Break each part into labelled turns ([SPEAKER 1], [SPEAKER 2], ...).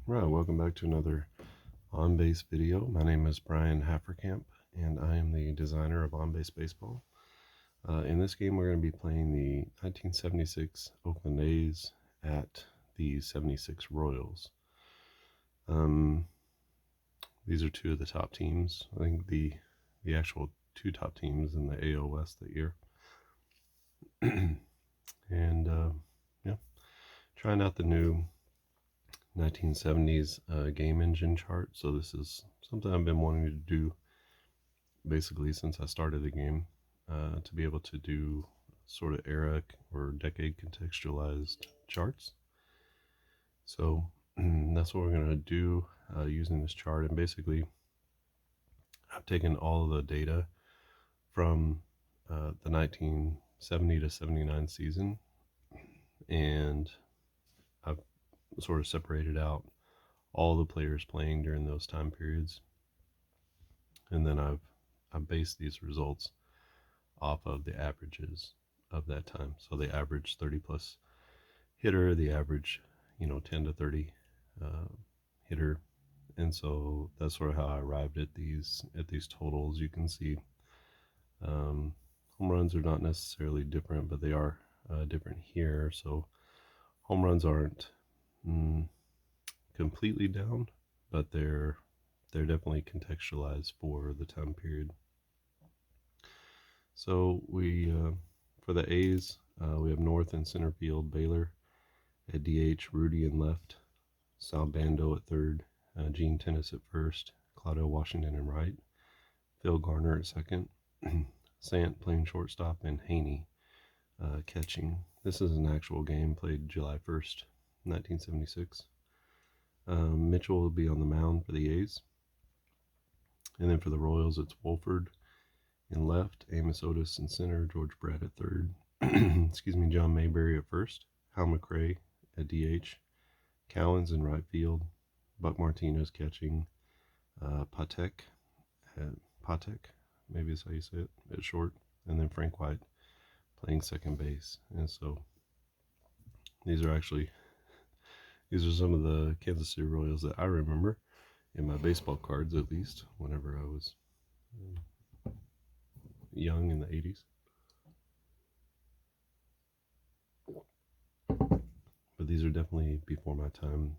[SPEAKER 1] Right, welcome back to another On Base video. My name is Brian Hafferkamp, and I am the designer of On Base Baseball. In this game, we're going to be playing the 1976 Oakland A's at the 76 Royals. These are two of the top teams. I think the actual two top teams in the AL West that year. And yeah, trying out the new 1970s game engine chart. So this is something I've been wanting to do basically since I started the game, to be able to do sort of era or decade contextualized charts. So that's what we're going to do using this chart. And basically, I've taken all of the data from the 1970 to 79 season, and I've sort of separated out all the players playing during those time periods, and then I've based these results off of the averages of that time. So the average 30 plus hitter, the average 10 to 30 uh, hitter, and so that's sort of how I arrived at these totals. You can see home runs are not necessarily different, but they are different here. So home runs aren't completely down, but they're definitely contextualized for the time period. So we for the A's, we have North in center field, Baylor at DH, Rudy in left, Sal Bando at third, Gene Tennis at first, Claudio Washington in right, Phil Garner at second, Sant playing shortstop, and Haney catching. This is an actual game played July 1st, 1976. Mitchell will be on the mound for the A's. And then for the Royals, it's Wolford in left, Amos Otis in center, George Brett at third, John Mayberry at first, Hal McRae at DH, Cowens in right field, Buck Martinez catching, Patek, maybe is how you say it, at short, and then Frank White playing second base. And so these are some of the Kansas City Royals that I remember in my baseball cards, at least whenever I was young in the 80s. But these are definitely before my time.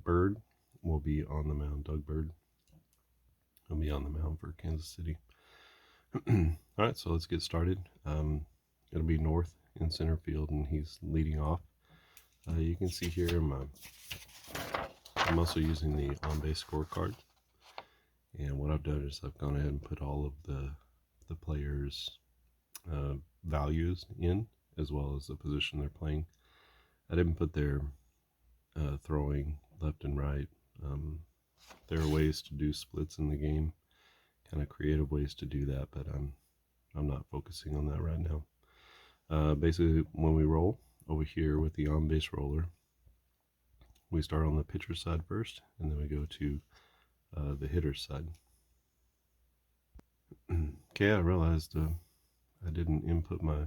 [SPEAKER 1] Bird will be on the mound. Doug Bird will be on the mound for Kansas City. All right, so let's get started. It'll be North in center field, and he's leading off. You can see here I'm also using the on-base scorecard. And what I've done is I've gone ahead and put all of the players' values in, as well as the position they're playing. I didn't put their throwing left and right. There are ways to do splits in the game, kind of creative ways to do that, but I'm not focusing on that right now. Basically, when we roll over here with the on-base roller, we start on the pitcher side first, and then we go to the hitter side. Okay, I realized I didn't input my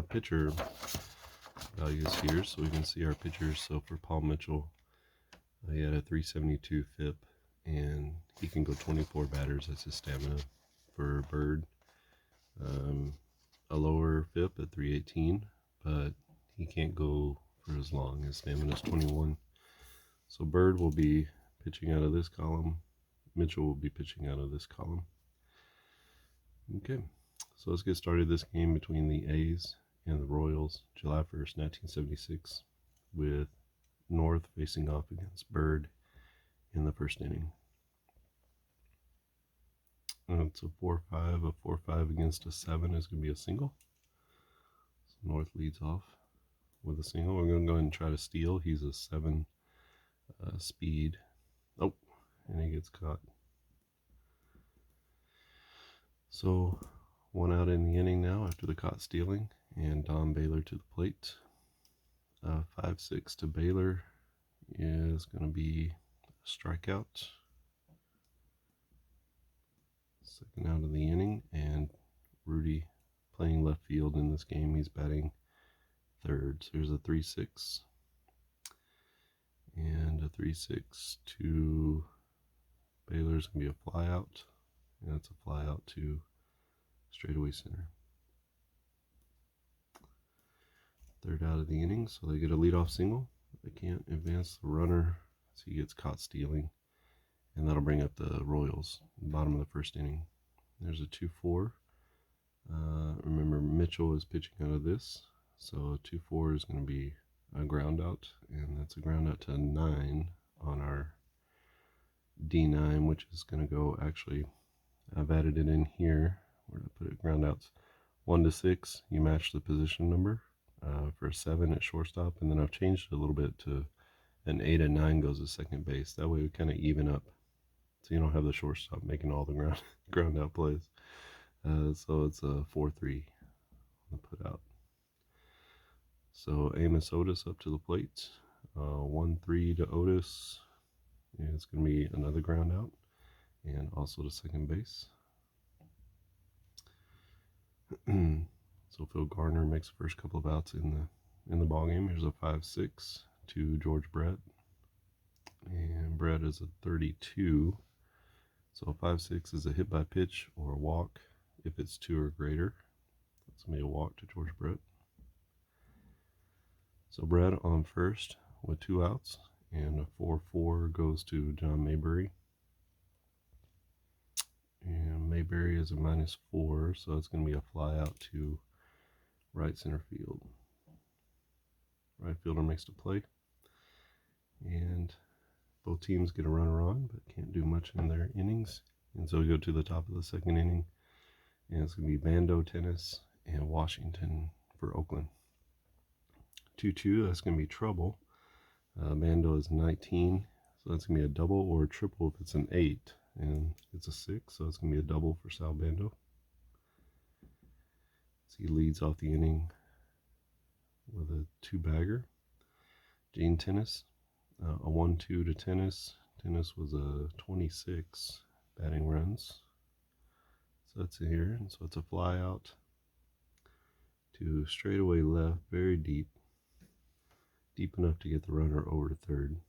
[SPEAKER 1] pitcher values here, so we can see our pitchers. So for Paul Mitchell, he had a 372 FIP, and he can go 24 batters. That's his stamina. For Bird, a lower FIP at 318, but he can't go for as long. His stamina is 21. So Bird will be pitching out of this column. Mitchell will be pitching out of this column. Okay, so let's get started this game between the A's and the Royals, July 1st, 1976, with North facing off against Bird in the first inning. It's a 4-5. A 4-5 against a 7 is going to be a single. So North leads off with a single. We're going to go ahead and try to steal. He's a 7 speed. Oh, and he gets caught. So 1 out in the inning now after the caught stealing, and Don Baylor to the plate. 5-6 to Baylor is going to be a strikeout. Second out of the inning, and Rudy playing left field in this game. He's batting third. So there's a 3-6. 3-6 to Baylor's going to be a fly out. And that's a fly out to straightaway center. Third out of the inning, so they get a leadoff single. They can't advance the runner, so he gets caught stealing. And that'll bring up the Royals, bottom of the first inning. There's a 2-4. Remember, Mitchell is pitching out of this, so 2-4 is going to be a ground out, and that's a ground out to 9 on our D9, which is going to go, actually, I've added it in here. Where did I put it? Ground outs 1 to 6. You match the position number for a 7 at shortstop, and then I've changed it a little bit to an 8 and 9 goes to second base. That way we kind of even up, so you don't have the shortstop making all the ground out plays. So it's a 4-3 on the put out. So Amos Otis up to the plate. 1-3 to Otis. And it's going to be another ground out, and also to second base. So Phil Garner makes the first couple of outs in the ball game. Here's a 5-6 to George Brett, and Brett is a 32. So a 5-6 is a hit by pitch or a walk if it's 2 or greater. That's going to be a walk to George Brett. So Brett on first with 2 outs, and a 4-4 goes to John Mayberry. And Mayberry is a -4, so it's going to be a fly out to right center field. Right fielder makes the play, and both teams get a runner on, but can't do much in their innings. And so we go to the top of the second inning, and it's going to be Bando, Tennis, and Washington for Oakland. 2-2, that's going to be trouble. Bando is 19, so that's going to be a double or a triple if it's an 8. And it's a 6, so it's going to be a double for Sal Bando. So he leads off the inning with a 2-bagger. Gene Tennis, a 1-2 to Tennis. Tennis was a 26 batting runs. So that's here, and so it's a fly out to straightaway left, very deep. Deep enough to get the runner over to third.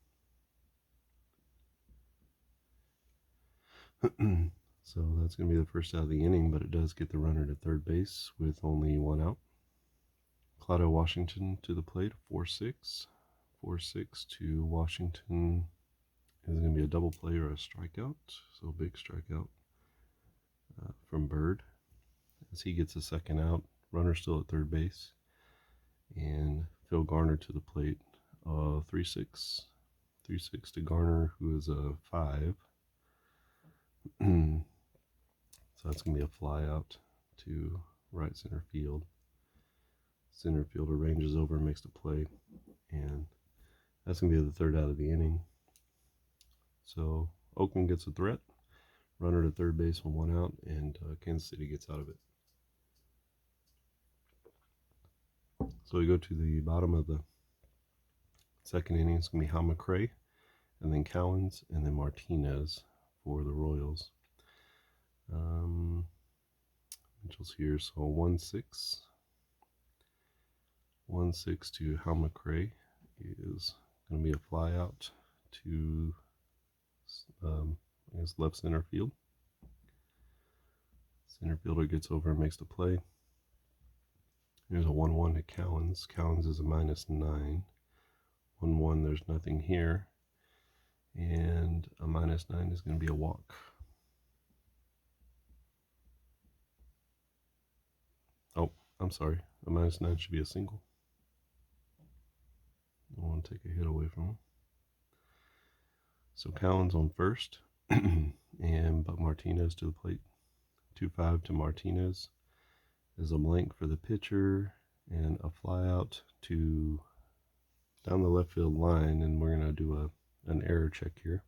[SPEAKER 1] So that's going to be the first out of the inning, but it does get the runner to third base with only 1 out. Claudio Washington to the plate, 4-6. 4-6 to Washington is going to be a double play or a strikeout. So a big strikeout from Bird as he gets a second out. Runner still at third base. And Phil Garner to the plate, 3-6. 3-6 to Garner, who is a 5. So that's going to be a fly out to right center field. Center fielder ranges over and makes the play, and that's going to be the third out of the inning. So Oakland gets a threat, runner to third base with 1 out, and Kansas City gets out of it. So we go to the bottom of the second inning. It's going to be Hal McRae, and then Cowens, and then Martinez for the Royals. Mitchell's here, so 1-6. 1-6 to Hal McRae is going to be a fly out to I guess left center field. Center fielder gets over and makes the play. Here's a 1-1 to Cowens. Cowens is a -9. 1-1, there's nothing here. And a -9 is going to be a walk. Oh, I'm sorry. A -9 should be a single. I want to take a hit away from him. So Cowens on first, and Buck Martinez to the plate. 2-5 to Martinez. There's a blank for the pitcher, and a fly out to down the left field line, and we're going to do an error check here.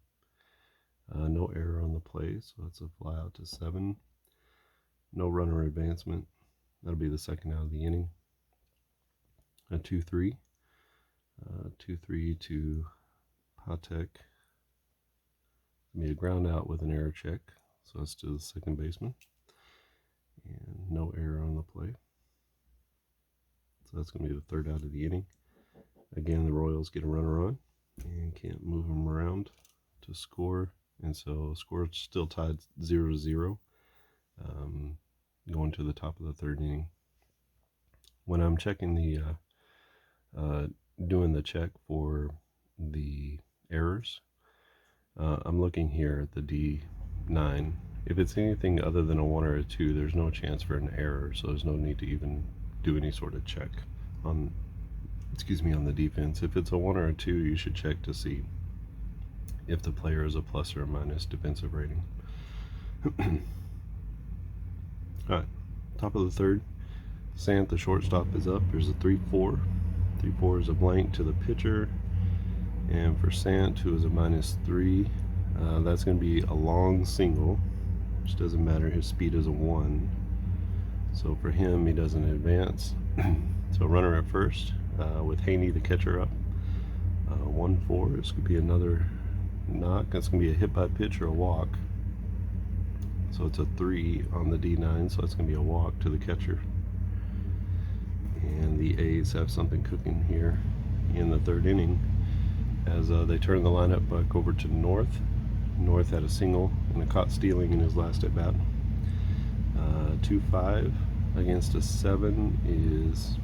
[SPEAKER 1] No error on the play, so that's a fly out to 7. No runner advancement. That'll be the second out of the inning. A 2-3. 2-3 to Patek. Be a ground out with an error check, so that's to the second baseman. And no error on the play. So that's going to be the third out of the inning. Again, the Royals get a runner on. and can't move him around to score. And so score still tied 0-0, going to the top of the third inning. When I'm checking doing the check for the errors, I'm looking here at the D9. If it's anything other than a 1 or a 2, there's no chance for an error, so there's no need to even do any sort of check on the defense. If it's a 1 or a 2, you should check to see if the player is a plus or a minus defensive rating. Alright, top of the third. Sant, the shortstop, is up. There's a 3-4. 3-4 is a blank to the pitcher. And for Sant, who is a -3, that's going to be a long single, which doesn't matter. His speed is a 1. So for him, he doesn't advance. So runner at first, with Haney, the catcher, up. 1-4. This could be another knock. That's going to be a hit by pitch or a walk. So it's a 3 on the D9, so that's going to be a walk to the catcher. And the A's have something cooking here in the third inning as they turn the lineup back over to North. North had a single and a caught stealing in his last at bat. 2-5 against a 7 is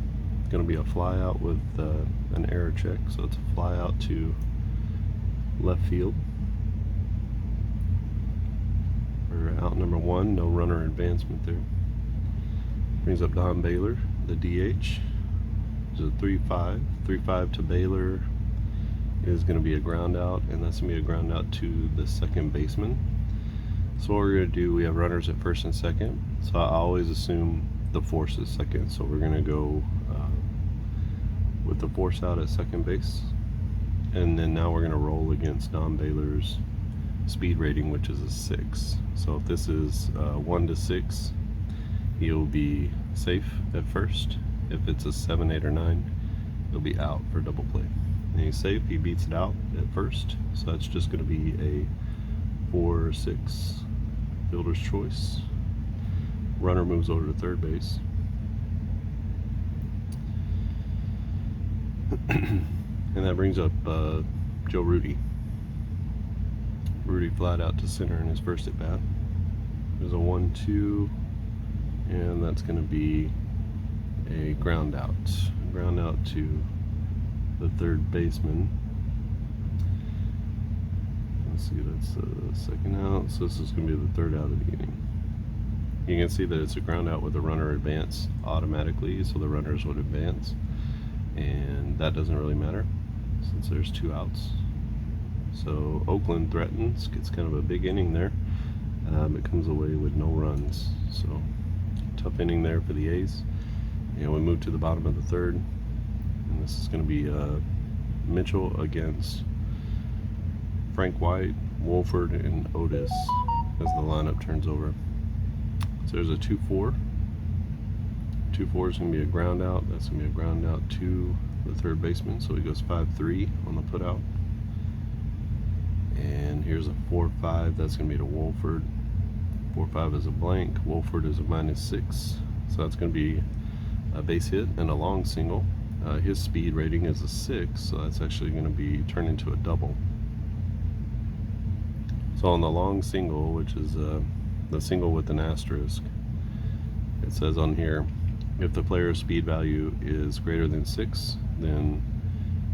[SPEAKER 1] going to be a fly out with an error check, so it's a fly out to left field. For out number 1, no runner advancement there. Brings up Don Baylor, the DH. It's a 3-5. 3-5 to Baylor is going to be a ground out, and that's going to be a ground out to the second baseman. So what we're going to do, we have runners at first and second, so I always assume the force is second, so we're going to go with the force out at second base. And then now we're going to roll against Don Baylor's speed rating, which is a 6. So if this is 1 to 6, he'll be safe at first. If it's a 7, 8, or 9, he'll be out for double play. And he's safe, he beats it out at first. So that's just going to be a 4 or 6 fielder's choice. Runner moves over to third base. And that brings up Joe Rudi. Rudi flat out to center in his first at bat. There's a 1-2, and that's going to be a ground out. Ground out to the third baseman. Let's see, that's the second out, so this is going to be the third out of the inning. You can see that it's a ground out with the runner advance automatically, so the runners would advance, and that doesn't really matter since there's 2 outs. So Oakland threatens, gets kind of a big inning there. It comes away with no runs, so tough inning there for the A's. And we move to the bottom of the third, and this is going to be Mitchell against Frank White, Wolford, and Otis as the lineup turns over. So there's a 2-4. 2-4 is going to be a ground out. That's going to be a ground out to the third baseman, so he goes 5-3 on the put out. And here's a 4-5. That's going to be to Wolford. 4-5 is a blank. Wolford is a -6. So that's going to be a base hit and a long single. His speed rating is a 6, so that's actually going to be turned into a double. So on the long single, which is the single with an asterisk, it says on here, if the player's speed value is greater than 6, then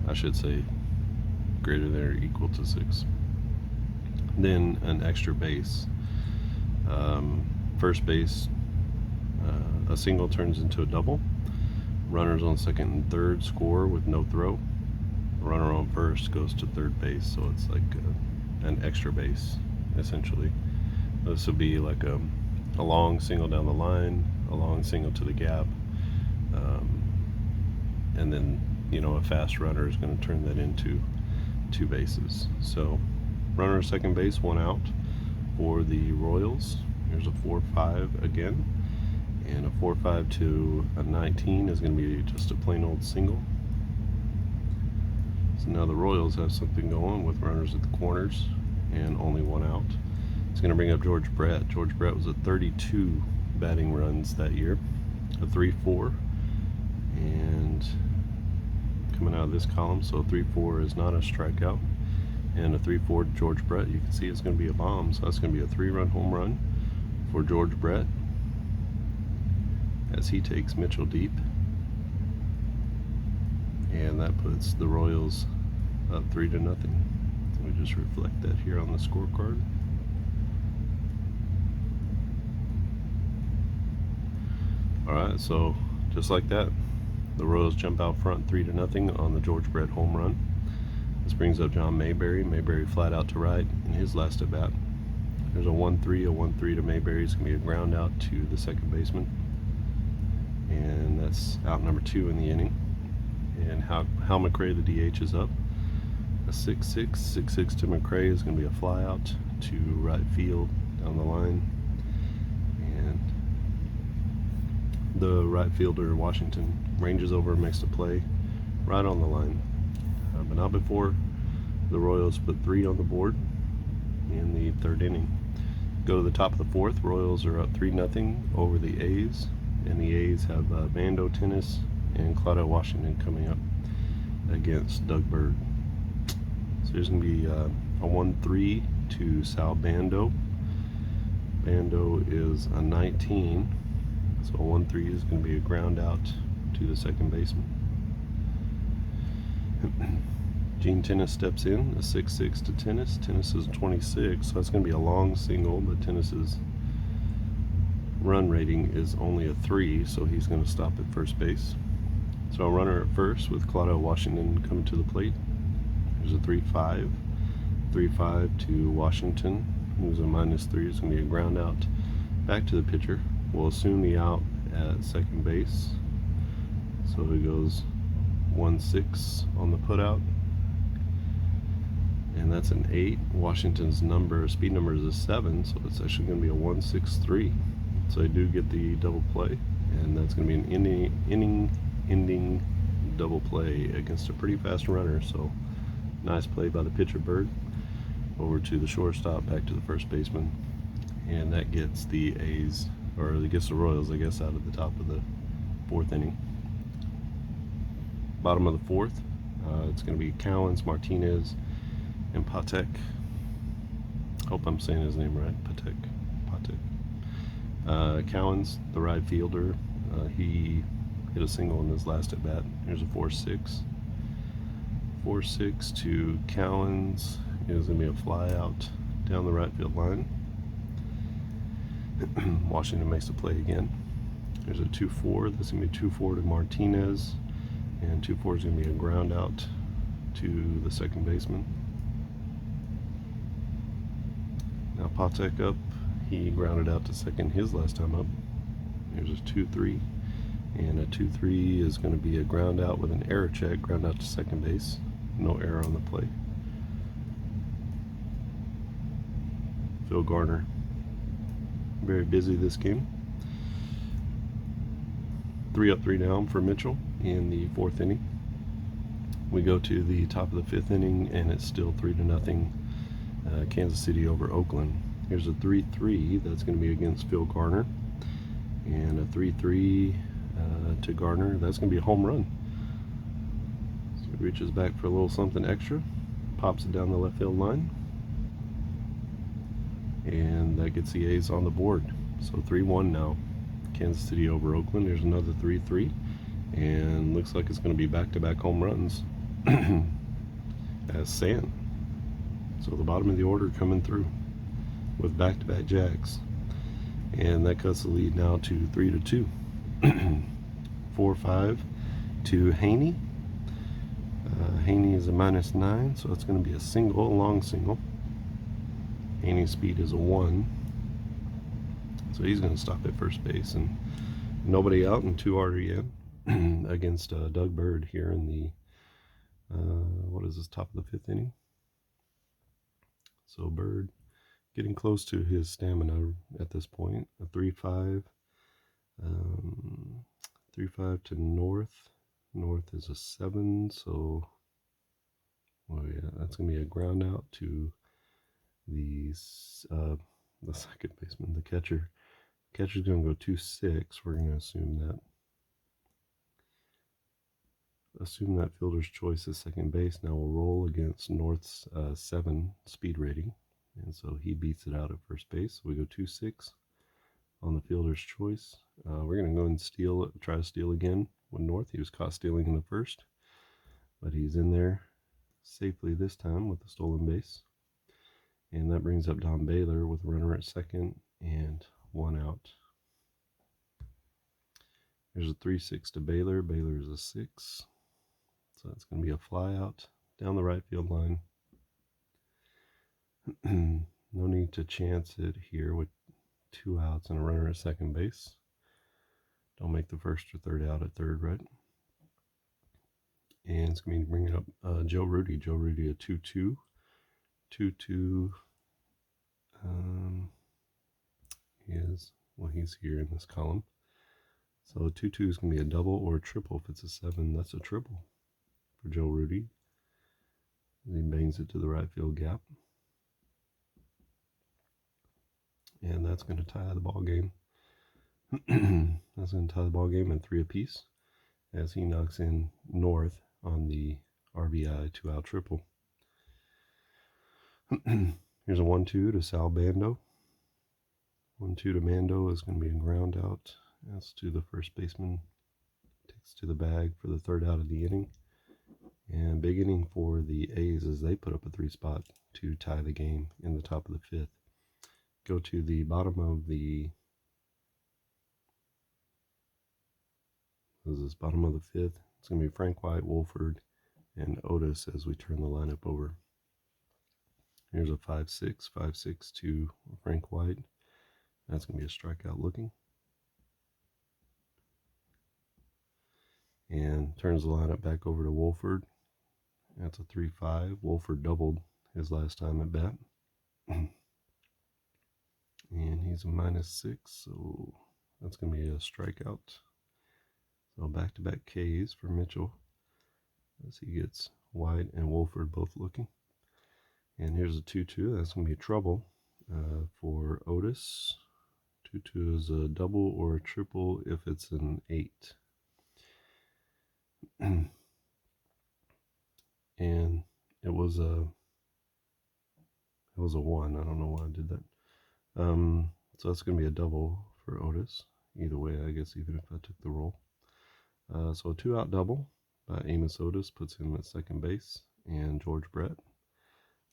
[SPEAKER 1] I should say greater than or equal to 6. Then an extra base. First base, a single turns into a double. Runners on second and third score with no throw. Runner on first goes to third base, so it's like an extra base, essentially. This would be like a long single down the line, a long single to the gap, and then, you know, a fast runner is going to turn that into 2 bases. So runner second base, 1 out for the Royals. Here's a 4-5 again, and a 4-5 to a 19 is going to be just a plain old single. So now the Royals have something going with runners at the corners and only 1 out. It's going to bring up George Brett. George Brett was at 32 batting runs that year, a 3-4, and coming out of this column, so 3-4 is not a strikeout. And a 3-4 George Brett, you can see it's going to be a bomb, so that's going to be a 3-run home run for George Brett as he takes Mitchell deep. And that puts the Royals up 3-0. So we just reflect that here on the scorecard. Alright, so just like that, the Royals jump out front 3-0 on the George Brett home run. This brings up John Mayberry. Mayberry flat out to right in his last at bat. There's a 1-3 to Mayberry. It's going to be a ground out to the second baseman. And that's out number 2 in the inning. And Hal McRae, the DH, is up. A 6-6 to McRae is going to be a fly out to right field down the line. And the right fielder, Washington, ranges over and makes the play right on the line. But not before the Royals put 3 on the board in the 3rd inning. Go to the top of the 4th. Royals are up 3-0 over the A's, and the A's have Bando Tennis and Claudio Washington coming up against Doug Bird. So there's going to be a 1-3 to Sal Bando. Bando is a 19, so a 1-3 is going to be a ground out to the second baseman. Gene Tennis steps in, a 6-6 to Tennis. Tennis is 26, so that's going to be a long single, but Tennis's run rating is only a 3, so he's going to stop at first base. So a runner at first with Claudio Washington coming to the plate. There's a 3-5 to Washington, who's a -3. It's going to be a ground out back to the pitcher. We'll assume the out at second base. So he goes 1-6 on the putout. And that's an 8. Washington's speed number is a 7, so it's actually going to be a 1-6-3. So they do get the double play, and that's going to be an inning-ending double play against a pretty fast runner. So nice play by the pitcher Bird over to the shortstop, back to the first baseman, and that gets the A's, or it gets the Royals, I guess, out of the top of the 4th inning. Bottom of the 4th, it's going to be Cowens, Martinez, and Patek. Hope I'm saying his name right. Patek. Cowens, the right fielder, he hit a single in his last at bat. Here's a 4-6 to Cowens. Is going to be a fly out down the right field line. Washington makes the play again. There's a 2-4. That's going to be 2-4 to Martinez, and 2-4 is going to be a ground out to the second baseman. Now Patek up. He grounded out to second his last time up. Here's a 2-3, and a 2-3 is going to be a ground out with an error check, ground out to second base. No error on the play. Phil Garner, very busy this game. 3 up, 3 down for Mitchell in the 4th inning. We go to the top of the 5th inning, and it's still 3-0 Kansas City over Oakland. Here's a 3-3 that's going to be against Phil Garner, and a 3-3 to Garner. That's going to be a home run. So he reaches back for a little something extra, pops it down the left field line, and that gets the A's on the board. So 3-1 now, Kansas City over Oakland. There's another 3-3, and looks like it's going to be back-to-back home runs as San. So the bottom of the order coming through with back-to-back jacks, and that cuts the lead now to 3-2. 4-5 to Haney. Haney is a -9, so it's going to be a single, a long single. Haney's speed is a 1, so he's going to stop at first base, and nobody out and 2 already in against Doug Bird here in the what is this, top of the 5th inning. So Bird getting close to his stamina at this point. A 3-5 to North. North is a 7, so that's gonna be a ground out to the second baseman, the catcher. Catcher's gonna go 2-6. We're gonna assume that. assume that fielder's choice is second base. Now we'll roll against North's 7 speed rating. And so he beats it out at first base. So we go 2-6 on the fielder's choice. We're going to go and try to steal again with North. He was caught stealing in the first, but he's in there safely this time with the stolen base. And that brings up Don Baylor with a runner at second and 1 out. There's a 3-6 to Baylor. Baylor is a 6. So that's going to be a fly out down the right field line. No need to chance it here with 2 outs and a runner at second base. Don't make the first or third out at third, right? And it's going to be bringing up Joe Rudi. Joe Rudi a 2-2. 2-2 is, well, he's here in this column. So 2-2 is going to be a double or a triple. If it's a 7, that's a triple for Joe Rudi. He bangs it to the right field gap. And that's going to tie the ball game. That's going to tie the ball game in 3 apiece as he knocks in North on the RBI 2-out triple. Here's a 1-2 to Sal Bando. 1-2 to Mando is going to be a ground out. That's to the first baseman. Takes to the bag for the 3rd out of the inning. And big inning for the A's as they put up a 3-spot to tie the game in the top of the 5th. Go to the bottom of the bottom of the 5th. It's going to be Frank White, Wolford, and Otis as we turn the lineup over. Here's a 5-6, 5-6 to Frank White. That's going to be a strikeout looking. And turns the lineup back over to Wolford. That's a 3-5. Wolford doubled his last time at bat. And he's a -6, so that's going to be a strikeout. So back-to-back Ks for Mitchell as he gets White and Wolford both looking. And here's a 2-2. That's going to be trouble for Otis. 2-2 is a double or a triple if it's an 8. And it was a 1. I don't know why I did that. So that's going to be a double for Otis. Either way, I guess, even if I took the roll. So a 2-out double by Amos Otis puts him at second base. And George Brett,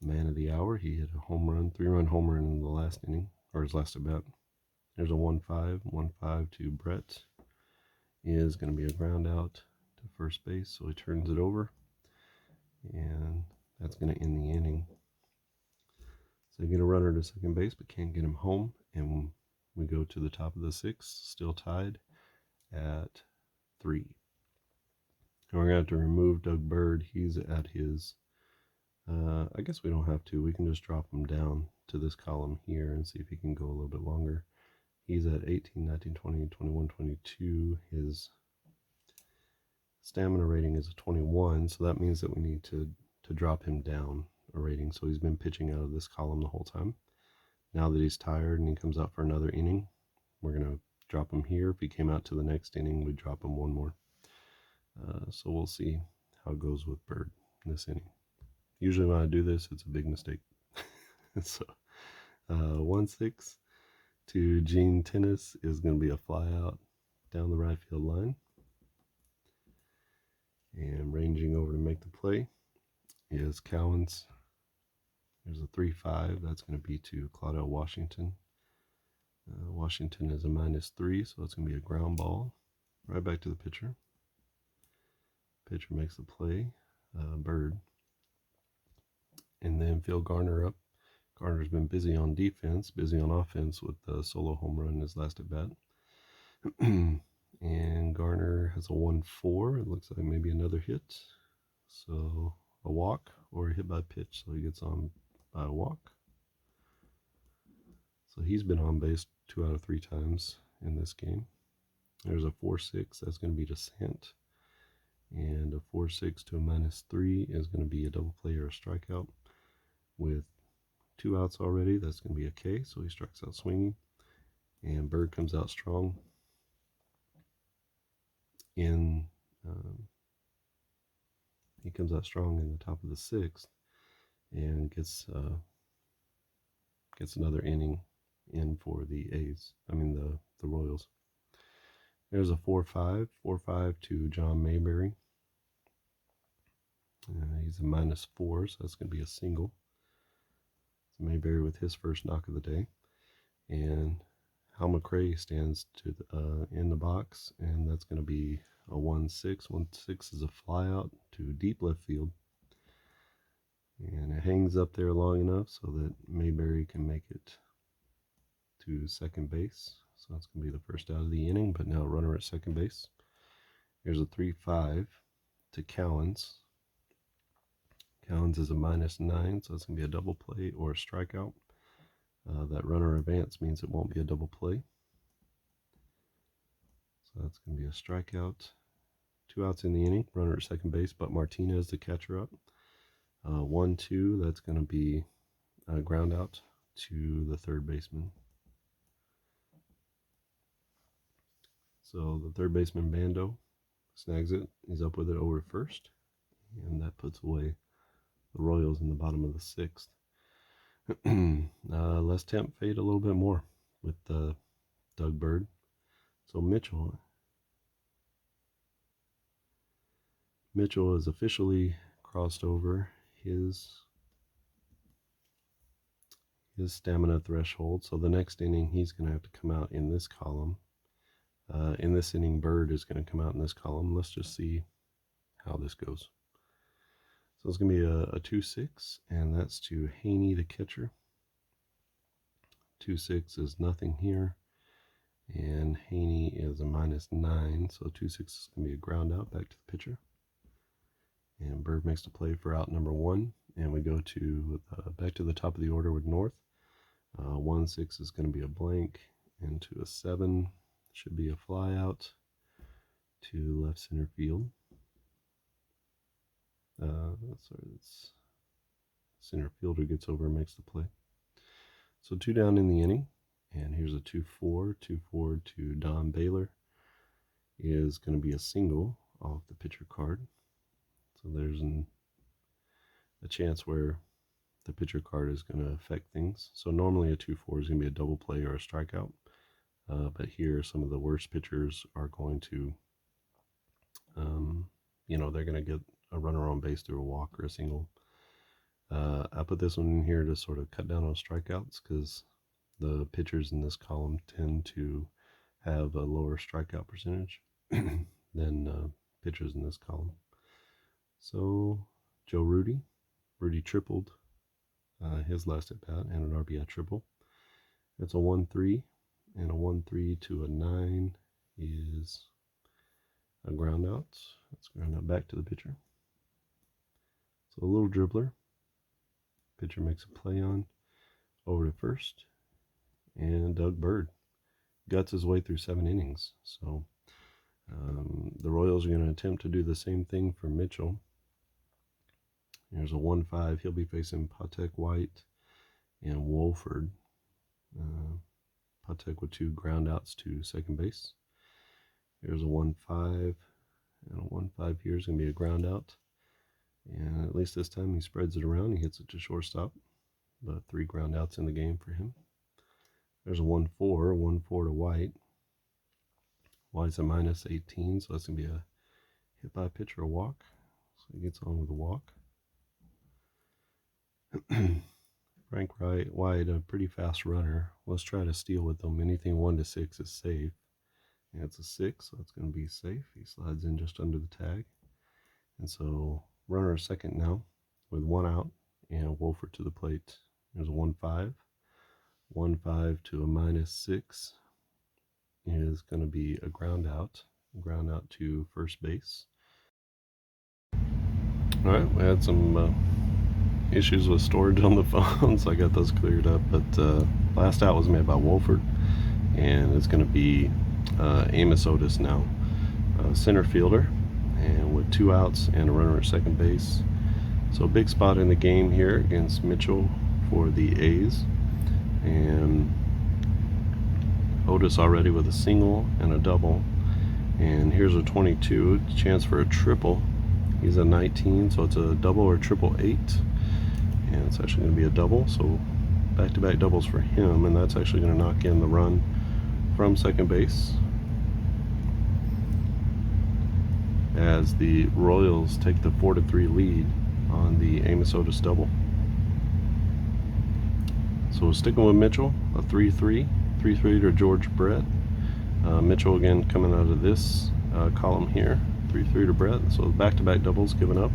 [SPEAKER 1] man of the hour, he hit a home run, 3-run home run in the last inning, or his last at bat. There's a 1-5 to Brett. Is going to be a ground out to first base, so he turns it over. And that's going to end the inning. So you get a runner to second base, but can't get him home. And we go to the top of the 6th, still tied at 3. And we're going to have to remove Doug Bird. He's at his, I guess we don't have to. We can just drop him down to this column here and see if he can go a little bit longer. He's at 18, 19, 20, 21, 22. His stamina rating is a 21, so that means that we need to drop him down a rating. So he's been pitching out of this column the whole time. Now that he's tired and he comes out for another inning, we're going to drop him here. If he came out to the next inning, we'd drop him 1 more. So we'll see how it goes with Bird in this inning. Usually when I do this, it's a big mistake. So 1-6 to Gene Tennis is going to be a fly out down the right field line. And ranging over to make the play is Cowens. There's a 3-5. That's going to be to Claudel Washington. Washington is a -3, so it's going to be a ground ball. Right back to the pitcher. Pitcher makes the play. Bird. And then Phil Garner up. Garner's been busy on defense, busy on offense with the solo home run in his last at bat. And Garner has a 1-4. It looks like maybe another hit. So a walk or a hit by pitch. So he gets on by a walk. So he's been on base 2 out of 3 times in this game. There's a 4-6. That's going to be to Sant. And a 4-6 to a -3 is going to be a double play or a strikeout. With 2 outs already, that's going to be a K. So he strikes out swinging. And Bird comes out strong in he comes out strong in the top of the 6th and gets another inning in for the A's. I mean the Royals. There's a 4-5 to John Mayberry. He's a -4, so that's going to be a single. So Mayberry with his first knock of the day, and Hal McRae stands to in the box, and that's going to be a 1-6. 1-6 is a flyout to deep left field, and it hangs up there long enough so that Mayberry can make it to second base. So that's going to be the first out of the inning, but now runner at second base. Here's a 3-5 to Cowens. Cowens is a -9, so it's going to be a double play or a strikeout. That runner advance means it won't be a double play. So that's going to be a strikeout. 2 outs in the inning, runner at second base, but Martinez, the catcher, up. 1-2, that's going to be a ground out to the third baseman. So the third baseman, Bando, snags it. He's up with it over to first, and that puts away the Royals in the bottom of the 6th. Let's temp fade a little bit more with Doug Bird. So Mitchell has officially crossed over his stamina threshold. So the next inning, he's going to have to come out in this column. In this inning, Bird is going to come out in this column. Let's just see how this goes. So it's going to be a 2-6, and that's to Haney, the catcher. 2-6 is nothing here, and Haney is a -9, so 2-6 is going to be a ground out back to the pitcher. And Bird makes the play for out number 1, and we go to back to the top of the order with North. 1-6 is going to be a blank, and to a 7 should be a fly out to left center field. It's center fielder gets over and makes the play. So 2 down in the inning, and here's a 2-4 to Don Baylor. Is going to be a single off the pitcher card. So there's a chance where the pitcher card is going to affect things. So normally a 2-4 is going to be a double play or a strikeout. But here some of the worst pitchers are going to, they're going to get a runner on base through a walk or a single. I put this one in here to sort of cut down on strikeouts because the pitchers in this column tend to have a lower strikeout percentage than pitchers in this column. So Joe Rudy tripled his last at bat and an RBI triple. It's a 1-3, and a 1-3 to a 9 is a ground out. Let's ground out back to the pitcher. So a little dribbler. Pitcher makes a play on over to first, and Doug Bird guts his way through 7 innings. So the Royals are going to attempt to do the same thing for Mitchell. Here's a 1-5. He'll be facing Patek White and Wolford. Patek with 2 ground outs to second base. Here's a 1-5, and a 1-5 here is going to be a ground out. And at least this time he spreads it around. He hits it to shortstop. But 3 ground outs in the game for him. There's a 1-4 to White. White's a -18, so that's going to be a hit by pitch or a walk. So he gets on with a walk. Frank White, a pretty fast runner. Let's try to steal with them. Anything 1 to 6 is safe. And it's a 6, so it's going to be safe. He slides in just under the tag. And so runner second now with 1 out, and Wolford to the plate. There's a 1-5. 1-5 to a -6 is going to be a ground out to first base. All right, we had some issues with storage on the phone, so I got those cleared up. But last out was made by Wolford, and it's going to be Amos Otis now, center fielder, and with 2 outs and a runner at second base. So big spot in the game here against Mitchell for the A's, and Otis already with a single and a double, and here's a 22, chance for a triple He's a 19, so it's a double or triple 8. And it's actually going to be a double, so back-to-back doubles for him, and that's actually going to knock in the run from second base as the Royals take the 4-3 lead on the Amos Otis double. So sticking with Mitchell, a 3-3 to George Brett. Mitchell again coming out of this column here, 3-3 to Brett. So back-to-back doubles given up,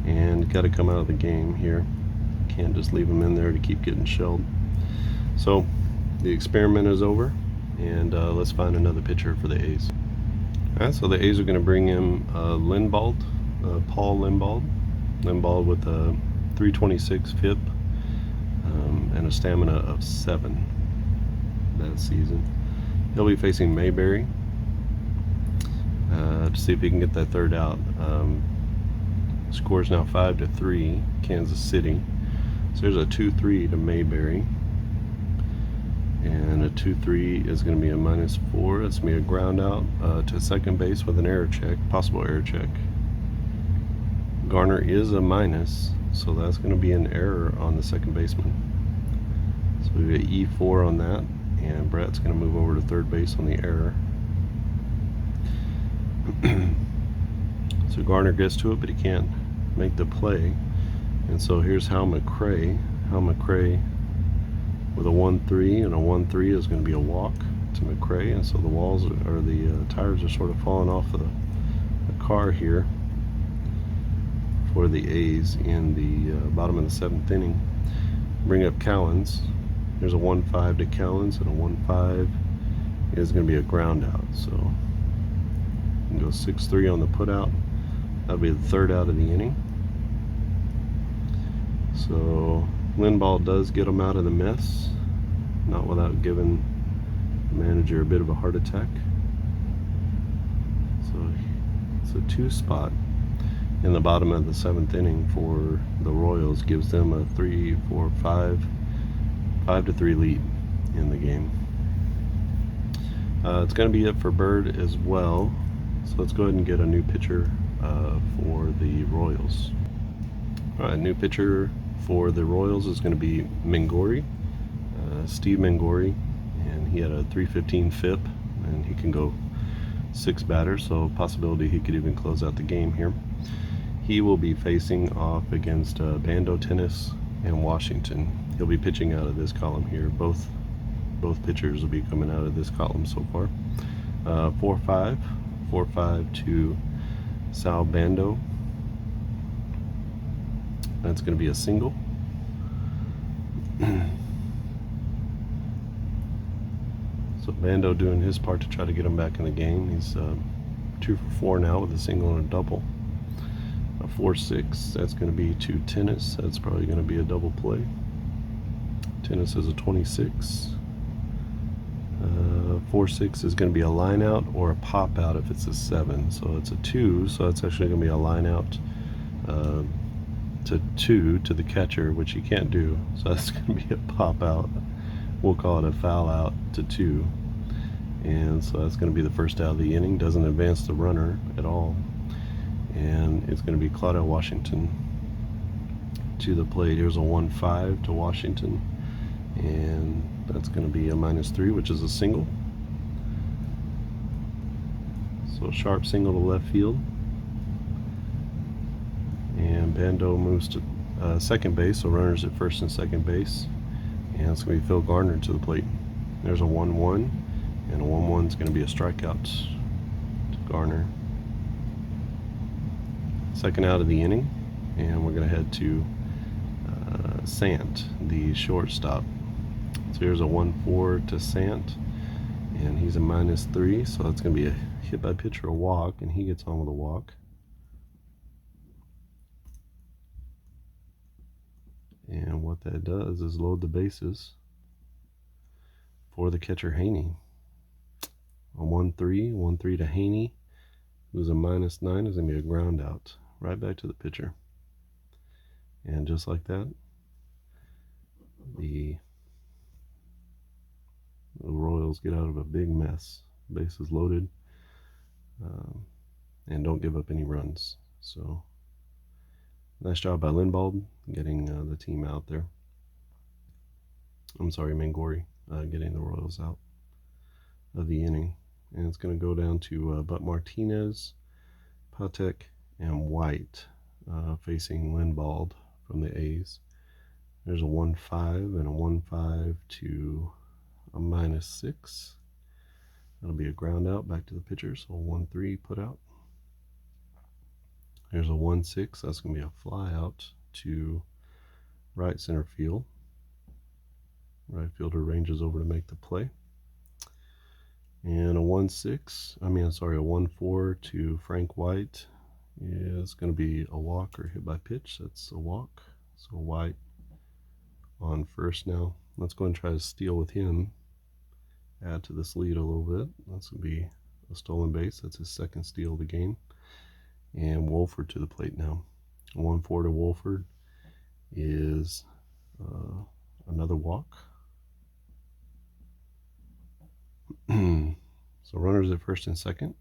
[SPEAKER 1] and got to come out of the game here. Can't just leave him in there to keep getting shelled. So the experiment is over, and let's find another pitcher for the A's. Alright, so the A's are going to bring in Lindblad, Paul Lindblad. Lindblad with a 326 FIP and a stamina of 7 that season. He'll be facing Mayberry to see if he can get that third out. Score's now 5-3, Kansas City. So there's a 2-3 to Mayberry. And a 2-3 is going to be a -4. That's going to be a ground out to second base with an error check, possible error check. Garner is a minus, so that's going to be an error on the second baseman. So we get E4 on that, and Brett's going to move over to third base on the error. So Garner gets to it, but he can't make the play. And so here's Hal McRae. Hal McRae with a 1-3, and a 1-3 is going to be a walk to McRae, and so the walls or the tires are sort of falling off the car here for the A's in the bottom of the 7th inning. Bring up Cowens. There's a 1-5 to Cowens, and a 1-5 is going to be a ground out. So you can go 6-3 on the put out. That'll be the third out of the inning. So Lindblad does get him out of the mess, not without giving the manager a bit of a heart attack. So it's a 2 spot in the bottom of the 7th inning for the Royals, gives them a 5-3 lead in the game. It's going to be it for Bird as well. So let's go ahead and get a new pitcher for the Royals. All right, new pitcher for the Royals is going to be Mingori, Steve Mingori, and he had a 315 FIP, and he can go 6 batters, so possibility he could even close out the game here. He will be facing off against Bando Tennis and Washington. He'll be pitching out of this column here. Both pitchers will be coming out of this column so far. 4-5 to Sal Bando. That's going to be a single. So Bando doing his part to try to get him back in the game. He's 2 for 4 now with a single and a double. A 4-6, that's going to be to Tennis. That's probably going to be a double play. Tennis is a 26. 4-6 is going to be a line out or a pop out if it's a 7. So it's a 2, so it's actually going to be a line out to 2 to the catcher, which he can't do. So that's going to be a pop out. We'll call it a foul out to 2. And so that's going to be the first out of the inning. Doesn't advance the runner at all. And it's going to be Claudio Washington to the plate. Here's a 1-5 to Washington. And that's going to be a -3, which is a single. So sharp single to left field. And Bando moves to second base, so runners at first and second base. And it's going to be Phil Garner to the plate. There's a 1-1, and a 1-1 is going to be a strikeout to Garner. Second out of the inning, and we're going to head to Sant, the shortstop. So here's a 1-4 to Sant, and he's a -3, so that's going to be a hit by pitch or a walk, and he gets on with a walk. And what that does is load the bases for the catcher Haney. A 1-3 to Haney, who's a -9, is going to be a ground out right back to the pitcher. And just like that, the Royals get out of a big mess. Bases loaded, and don't give up any runs. So nice job by Lindbald getting the team out there. I'm sorry, Mangori getting the Royals out of the inning. And it's going to go down to Butt Martinez, Patek, and White facing Lindbald from the A's. There's a 1-5 and a 1-5 to a -6. That'll be a ground out back to the pitcher, so 1-3 put out. There's a 1-6. That's going to be a fly out to right center field. Right fielder ranges over to make the play. And a 1-4 to Frank White is going to be a walk or hit by pitch. That's a walk. So White on first now. Let's go and try to steal with him. Add to this lead a little bit. That's going to be a stolen base. That's his second steal of the game. And Wolford to the plate now. 1-4 to Wolford is another walk. So runners at first and second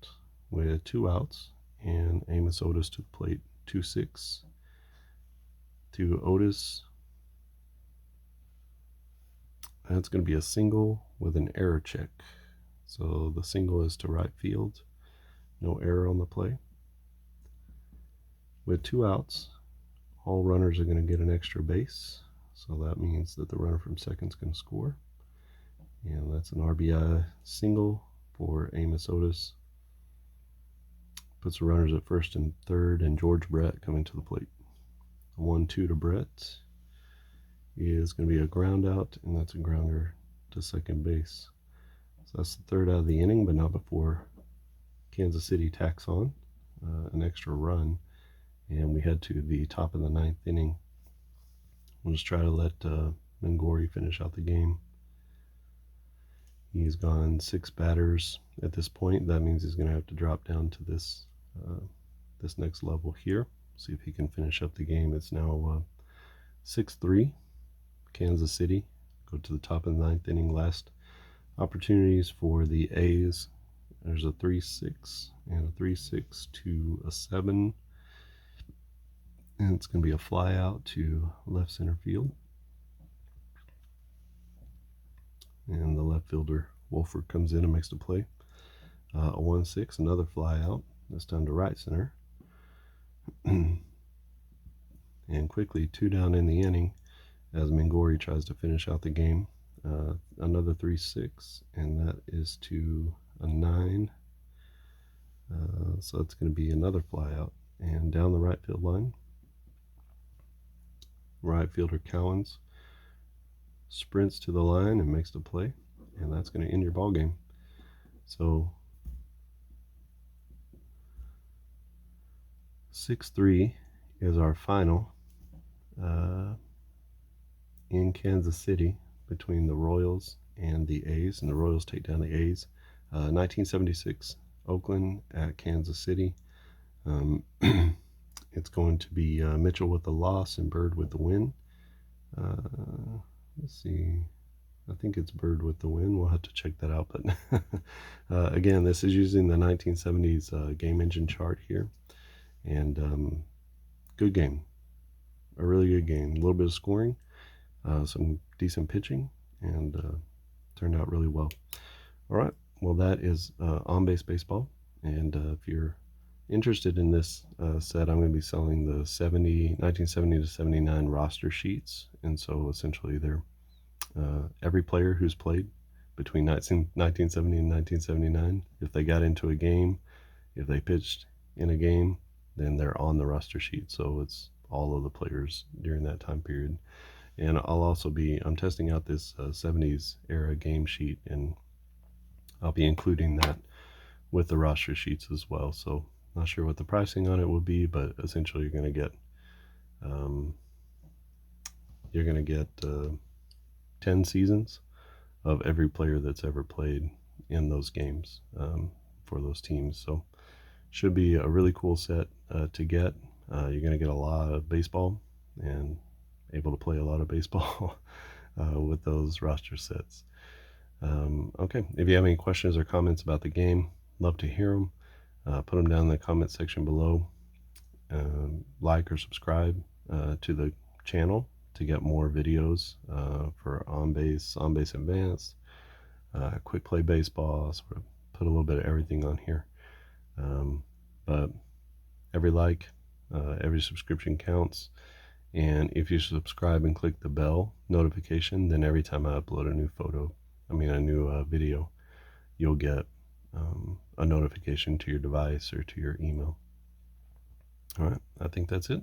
[SPEAKER 1] with 2 outs, and Amos Otis to the plate. 2-6 to Otis. That's going to be a single with an error check. So the single is to right field. No error on the play. With 2 outs, all runners are going to get an extra base. So that means that the runner from second is going to score. And that's an RBI single for Amos Otis. Puts the runners at first and third, and George Brett coming to the plate. 1-2 to Brett is going to be a ground out, and that's a grounder to second base. So that's the third out of the inning, but not before Kansas City tacks on an extra run, and we head to the top of the 9th inning. We'll just try to let Mangori finish out the game. He's gone 6 batters at this point. That means he's going to have to drop down to this next level here. See if he can finish up the game. It's now 6-3. Kansas City go to the top of the 9th inning. Last opportunities for the A's. There's a 3-6 and a 3-6 to a 7. And it's going to be a fly out to left center field. And the left fielder, Wolford, comes in and makes the play. A 1-6, another fly out, this time to right center. And quickly, 2 down in the inning as Mangori tries to finish out the game. Another 3-6, and that is to a 9. So it's going to be another fly out. And down the right field line, right fielder Cowens sprints to the line and makes the play, and that's going to end your ball game. So 6-3 is our final in Kansas City between the Royals and the A's, and the Royals take down the A's. 1976 Oakland at Kansas City. It's going to be Mitchell with the loss and Bird with the win. Let's see. I think it's Bird with the win. We'll have to check that out. But again, this is using the 1970s game engine chart here. And good game. A really good game. A little bit of scoring. Some decent pitching. And turned out really well. All right. Well, that is On Base Baseball. And if you're interested in this set, I'm going to be selling the 1970 to 79 roster sheets. And so essentially they're every player who's played between 1970 and 1979. If they got into a game, if they pitched in a game, then they're on the roster sheet. So it's all of the players during that time period. And I'm testing out this 70s era game sheet, and I'll be including that with the roster sheets as well. So not sure what the pricing on it will be, but essentially you're going to get 10 seasons of every player that's ever played in those games for those teams. So should be a really cool set to get. You're going to get a lot of baseball and able to play a lot of baseball with those roster sets. Okay, if you have any questions or comments about the game, love to hear them. Put them down in the comment section below. like or subscribe to the channel to get more videos for on base advanced, quick play baseball. Sort of put a little bit of everything on here. But every like, every subscription counts. And if you subscribe and click the bell notification, then every time I upload a new video, you'll get a notification to your device or to your email. All right, I think that's it.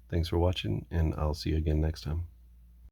[SPEAKER 1] Thanks for watching, and I'll see you again next time.